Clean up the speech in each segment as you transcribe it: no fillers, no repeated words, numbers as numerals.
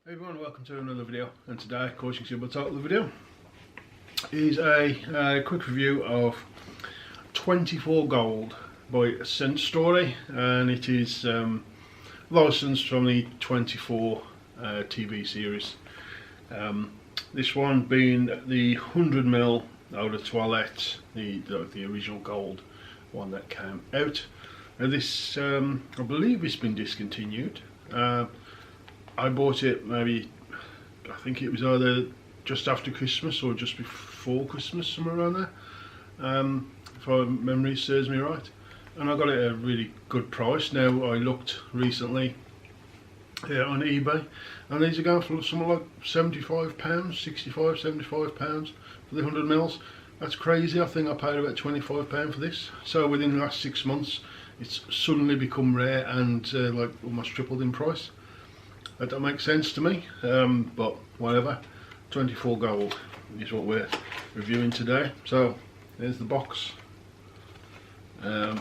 Hey everyone, welcome to another video, and today, of course, you can see by the title of the video, is a quick review of 24 Gold by Scent Story, and it is licensed from the 24 TV series. This one being the 100ml Eau de Toilette, the original Gold one that came out. Now this, I believe it's been discontinued. I bought it maybe, I think it was either just after Christmas or just before Christmas, somewhere around there, if my memory serves me right, and I got it at a really good price. Now I looked recently on eBay, and these are going for something like £75, 65, £75 for the 100ml. That's crazy. I think I paid about £25 for this. So within the last 6 months it's suddenly become rare and like almost tripled in price. That don't make sense to me, but whatever. 24 Gold is what we're reviewing today. So there's the box, and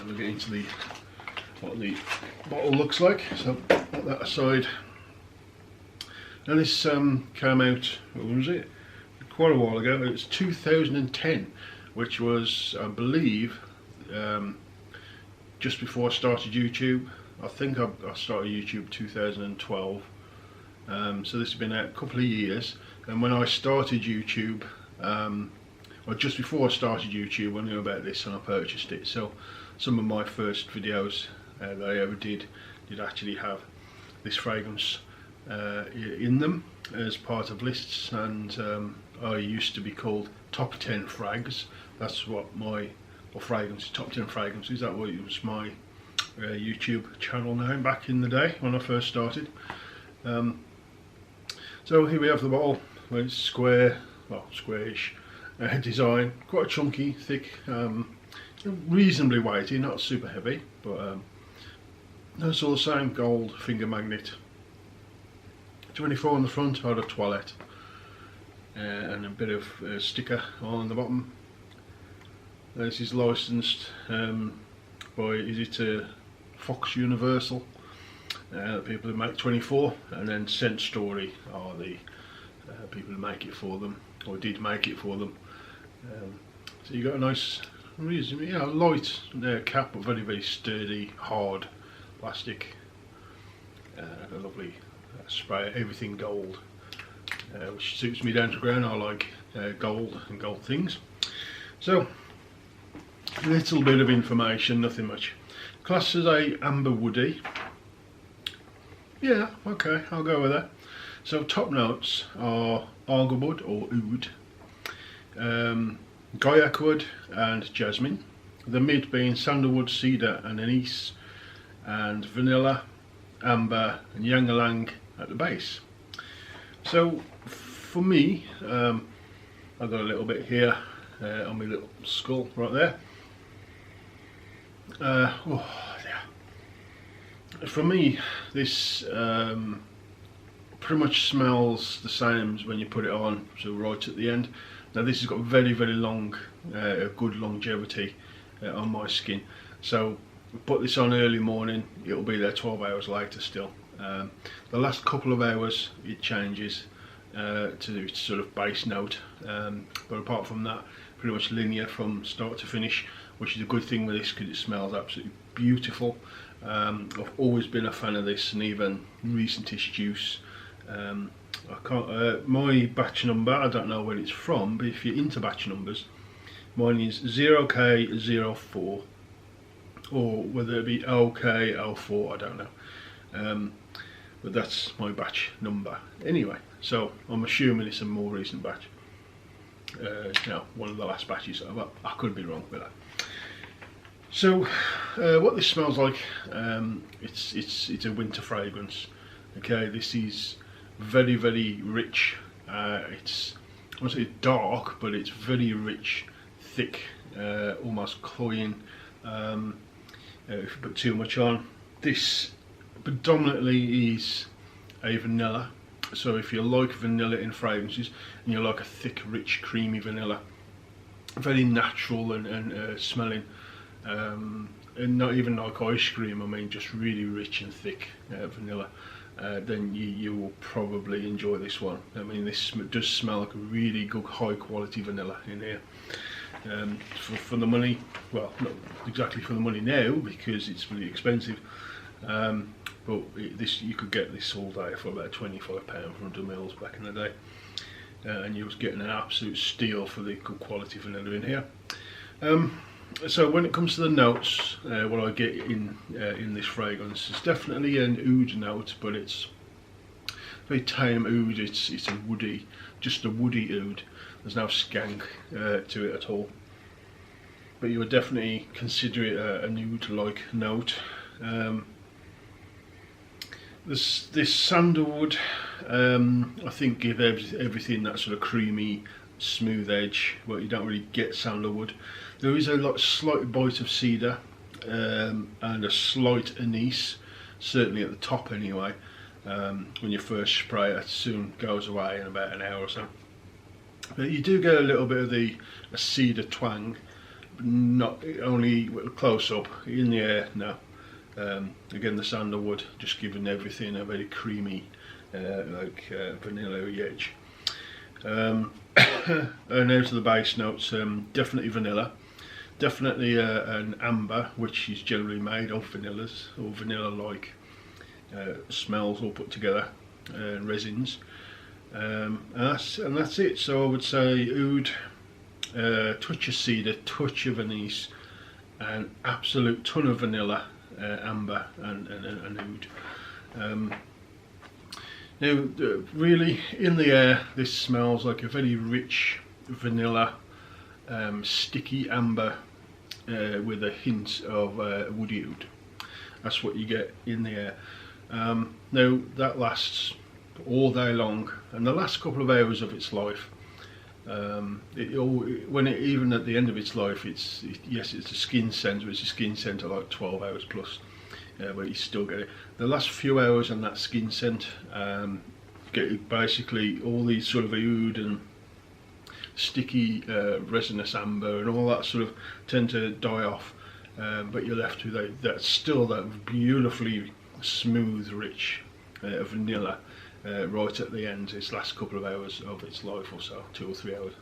we'll get into what the bottle looks like. So put that aside. Now this came out, what was it? Quite a while ago. It's 2010, which was, I believe, just before I started YouTube. I think I started YouTube 2012, so this has been out a couple of years. And when I started YouTube, or just before I started YouTube, I knew about this and I purchased it. So some of my first videos that I ever did actually have this fragrance in them as part of lists, and I used to be called Top 10 Frags. That's what my fragrance, Top 10 Fragrances, that was my YouTube channel name back in the day when I first started. So here we have the bottle. Well, it's square, well, squarish design, quite chunky, thick, reasonably weighty, not super heavy, but it's all the same. Gold finger magnet, 24 on the front, Eau de Toilette, and a bit of sticker on the bottom. This is licensed by, is it Fox Universal, the people who make 24, and then Scent Story are the people who make it for them, or did make it for them. So you got a nice, reasonably, light cap, but very, very sturdy, hard plastic. A lovely spray, everything gold, which suits me down to the ground. I like gold and gold things. So a little bit of information, nothing much. Classed as a amber woody. Yeah, okay, I'll go with that. So top notes are argwood or oud, guaiac wood and jasmine. The mid being sandalwood, cedar and anise, and vanilla, amber and ylang ylang at the base. So for me, I've got a little bit here on my little skull right there. Oh, yeah. For me, this pretty much smells the same as when you put it on, so right at the end. Now this has got very, very long, good longevity on my skin. So put this on early morning, it'll be there 12 hours later still. The last couple of hours it changes to its sort of base note, but apart from that, pretty much linear from start to finish, which is a good thing with this because it smells absolutely beautiful. I've always been a fan of this, and even recentish juice. I can't, my batch number, I don't know where it's from, but if you're into batch numbers, mine is 0K04, or whether it be OK04, I don't know. But that's my batch number anyway, so I'm assuming it's a more recent batch. One of the last batches, but I could be wrong with that. So what this smells like, it's a winter fragrance. Okay, this is very, very rich. It's, I won't say dark, but it's very rich, thick, almost cloying. If you put too much on, this predominantly is a vanilla. So if you like vanilla in fragrances and you like a thick, rich, creamy vanilla, very natural and smelling, and not even like ice cream, I mean just really rich and thick vanilla. then you will probably enjoy this one. I mean, this does smell like a really good high quality vanilla in here. For the money, well, not exactly for the money now because it's really expensive, but this, you could get this all day for about £25 from DeMille's back in the day, and you was getting an absolute steal for the good quality vanilla in here. So when it comes to the notes, what I get in this fragrance is definitely an oud note, but it's very tame oud. It's a woody, just a woody oud. There's no skank to it at all, but you would definitely consider it an oud-like note. This sandalwood, I think, give everything that sort of creamy, smooth edge. Well, you don't really get sandalwood. There is a slight bite of cedar and a slight anise, certainly at the top anyway. When you first spray it soon goes away in about an hour or so. But you do get a little bit of a cedar twang, but not only close up, in the air, no. Again, the sandalwood just giving everything a very creamy, vanilla edge. And now to the base notes, definitely vanilla, definitely an amber, which is generally made of vanillas or vanilla-like smells all put together, resins. And that's it. So I would say oud, touch of cedar, touch of anise, an absolute ton of vanilla, amber and oud. Now, really, in the air, this smells like a very rich vanilla, sticky amber with a hint of woody oud. That's what you get in the air. Now, that lasts all day long, and the last couple of hours of its life, even at the end of its life, yes, it's a skin scent, but it's a skin scent of like 12 hours plus, but you still get it. The last few hours on that skin scent, get basically all these sort of oud and sticky resinous amber and all that sort of tend to die off, but you're left with that beautifully smooth, rich vanilla. Right at the end, its last couple of hours of its life or so, 2 or 3 hours.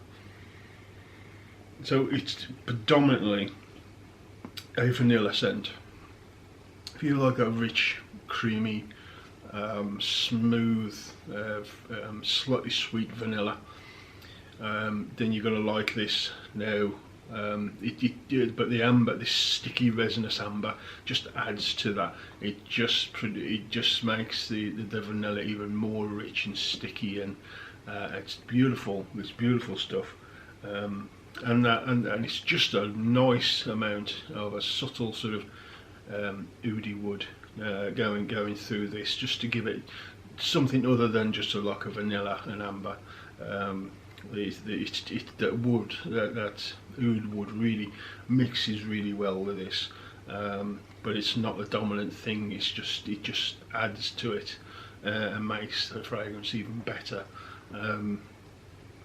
So it's predominantly a vanilla scent. If you like a rich, creamy, smooth, slightly sweet vanilla, then you're going to like this. Now, but the amber, this sticky resinous amber, just adds to that. It just makes the vanilla even more rich and sticky, and it's beautiful. It's beautiful stuff, and it's just a nice amount of a subtle sort of oudy wood going through this, just to give it something other than just like a vanilla and amber. That oud wood really mixes really well with this, but it's not the dominant thing. It just adds to it and makes the fragrance even better.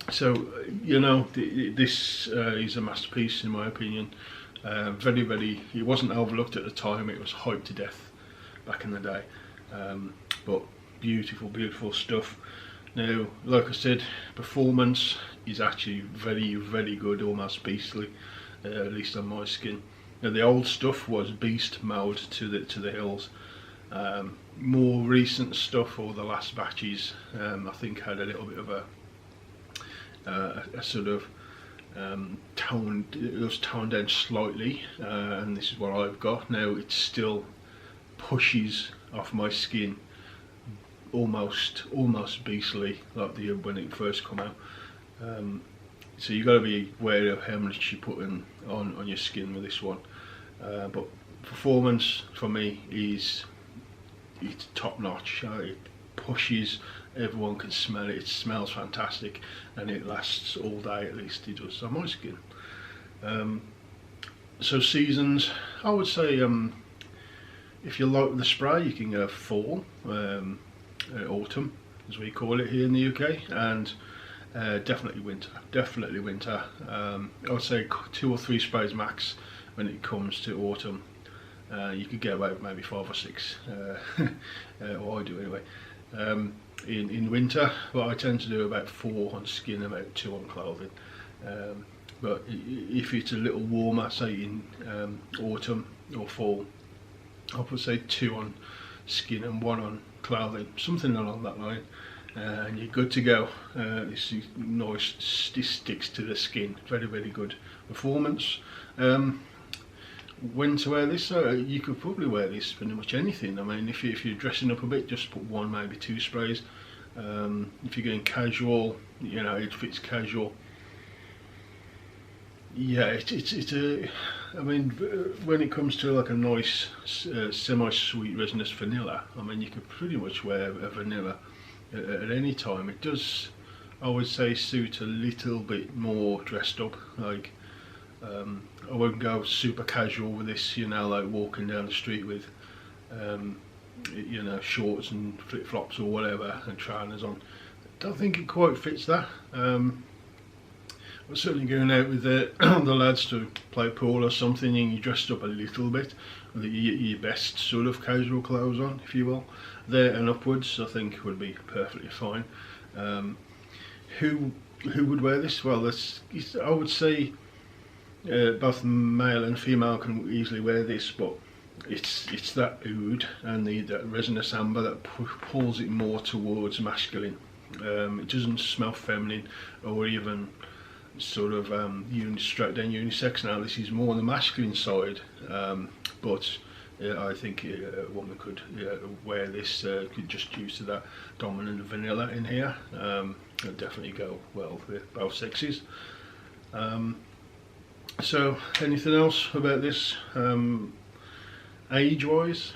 So you know, this is a masterpiece in my opinion. Very, it wasn't overlooked at the time. It was hyped to death back in the day, but beautiful stuff. Now, like I said, performance is actually very good, almost beastly, at least on my skin. Now, the old stuff was beast mode to the hills. More recent stuff, or the last batches, I think had a little bit of a sort of it was toned down slightly, and this is what I've got now. It still pushes off my skin almost beastly, like when it first come out. So you've got to be wary of how much you put on your skin with this one. But performance for me it's top notch. It pushes, everyone can smell it. It smells fantastic, and it lasts all day, at least it does on my skin. So seasons, I would say, if you like the spray, you can go fall, autumn as we call it here in the UK, and definitely winter. I would say 2 or 3 sprays max when it comes to autumn. You could get away with maybe 5 or 6, or I do anyway. in winter, but I tend to do about 4 on skin, about 2 on clothing. But if it's a little warmer, say in autumn or fall, I'll put say 2 on skin and 1 on clothing, something along that line, and you're good to go. This is nice, this sticks to the skin, very very good performance. When to wear this? You could probably wear this for pretty much anything. I mean, if you're dressing up a bit, just put 1, maybe 2 sprays. If you're going casual, you know, it fits casual. Yeah, it's a. I mean, when it comes to like a nice semi-sweet resinous vanilla, I mean, you could pretty much wear a vanilla at any time. It does, I would say, suit a little bit more dressed up. Like, I wouldn't go super casual with this, you know, like walking down the street with, you know, shorts and flip-flops or whatever and trainers on. I don't think it quite fits that. We're certainly going out with the lads to play pool or something, and you dressed up a little bit with your best sort of casual clothes on, if you will, there and upwards, I think would be perfectly fine. Who would wear this? Well, I would say both male and female can easily wear this, but it's that oud and that resinous amber that pulls it more towards masculine. It doesn't smell feminine or even sort of straight down unisex. Now this is more on the masculine side, but I think a woman could wear this, could just use to that dominant vanilla in here. It'll definitely go well with both sexes. So anything else about this? Age-wise,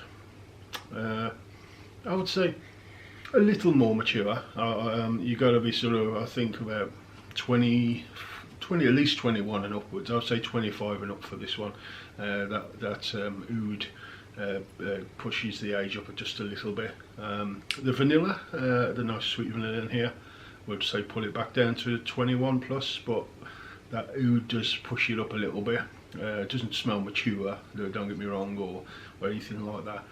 I would say a little more mature. You got to be sort of, I think, about 20, at least 21 and upwards. I would say 25 and up for this one. That oud pushes the age up just a little bit. The vanilla, the nice sweet vanilla in here, would say pull it back down to 21 plus, but that oud does push it up a little bit. It doesn't smell mature, don't get me wrong, or anything like that.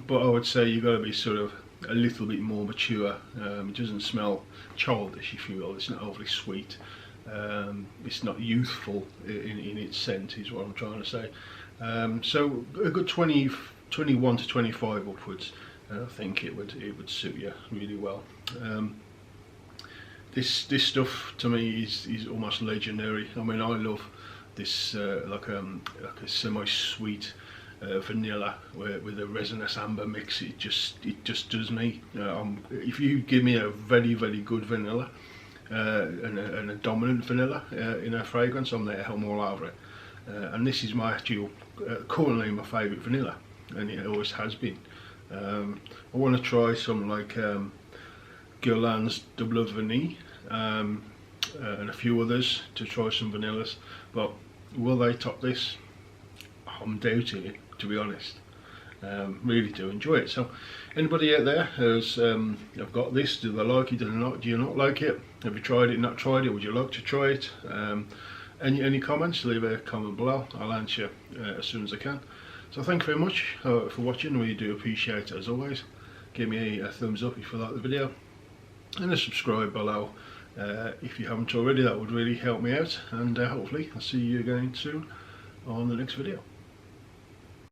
But I would say you've got to be sort of a little bit more mature. It doesn't smell childish, if you will. It's not overly sweet. It's not youthful in its scent, is what I'm trying to say. So a good 21 to 25 upwards, I think it would suit you really well. This stuff to me is almost legendary. I mean, I love this like a semi-sweet vanilla with a resinous amber mix. It just does me. If you give me a very very good vanilla and a dominant vanilla in a fragrance, I'm there, I'm all over it. And this is my actual currently my favourite vanilla, and it always has been. I want to try some like Guerlain's Double Vanille and a few others to try some vanillas, but will they top this? I'm doubting it, to be honest. Really do enjoy it. So anybody out there who's have got this, do they like it, do you not like it? Have you tried it, not tried it? Would you like to try it? Any comments, leave a comment below. I'll answer as soon as I can. So thank you very much for watching. We do appreciate it as always. Give me a thumbs up if you like the video, and a subscribe below if you haven't already. That would really help me out, and hopefully I'll see you again soon on the next video.